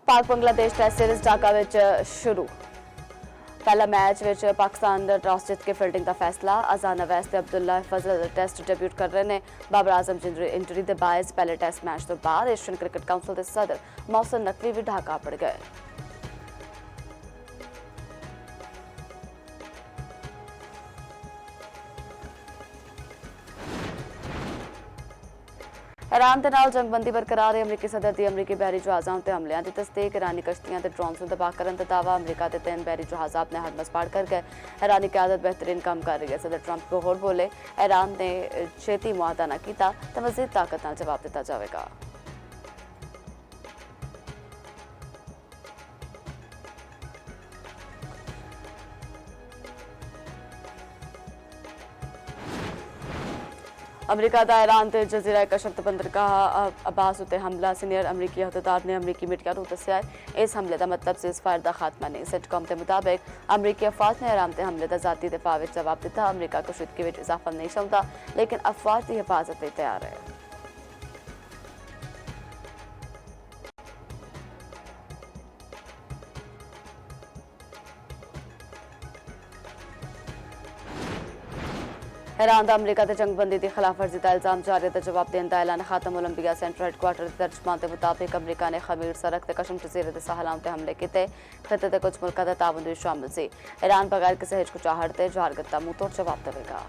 पाक Bangladesh test series Dhaka विच शुरू। पहला मैच विच पाकिस्तान दा टॉस जित के फील्डिंग का फैसला। अजान अवैस ते अब्दुल्ला फजल टेस्ट डेब्यूट कर रहे हैं। बाबर आजम इंजरी दे बायस पहले टेस्ट मैच तो बाद एशियन क्रिकेट काउंसिल के सदर मोहसिन नकवी भी ढाका पड़ गए। ईरान के नाल जंगबंदी बरकरार है। अमरीकी सदर की अमरीकी बहरी जहाज़ों उत्ते हमलियां की तस्दीक। ईरानी कश्तियां ते ड्रोन्स नूं तबाह करने का दावा। अमरीका के 3 बहरी जहाज़ अपने हरमस पार कर गए। ईरानी क़यादत बेहतरीन काम कर रही है। सदर ट्रंप को होर बोले, ईरान ने छेती मुआहदा न किया तो मज़ीद ताकत नाल जवाब दिता जाएगा। अमरीका का ईरान के जजीरा कशक बंदरगाह अब्बास उत्ते हमला। सीनियर अमरीकी अहदेदार ने अमरीकी मीडिया को दस्सिया है इस हमले का मतलब सीज़फायर का खात्मा नहीं। सेटकॉम के मुताबिक अमरीकी अफवाज ने ईरान के हमले का ज़ाती दिफा में जवाब दिता। अमरीका कशीदगी में इजाफा नहीं चाहता लेकिन अफवाज की हिफाजत में तैयार है। ईरान का अमरीका के जंगबंदी की खिलाफवर्जी का इल्जाम जारी का जवाब देने का ऐलान। खातम ओलंपिया सेंटर हैडक्वार्टर के तर्जमान के मुताबिक अमरीका ने खमीर सरक ते कशम जजीरे के सहालाओं ते हमले किए। खिते के कुछ मुल्कों का ताउन भी शामिल सी। ईरान बगैर किसी हिचकिचाहट के जवारगत्ता मुंह तोड़ जवाब देगा।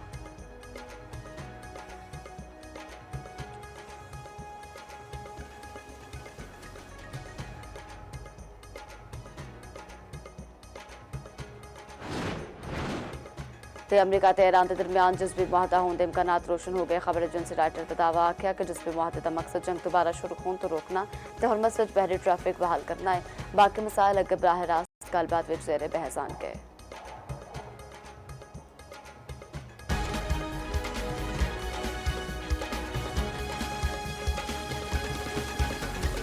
अमरीका ते ईरान के दरमियान जिसबी मुआहदा होने के इम्कानात रोशन हो गए। खबर एजेंसी राइटर का दावा आख्या कि जिसबी मुआहदे का मकसद जंग दोबारा शुरू होने तो रोकना ते हरमस विच बहरी ट्रैफिक बहाल करना है। बाकी मसाइल अगे बराह रास्त गलबात विच ज़ेरे बहस आन गए।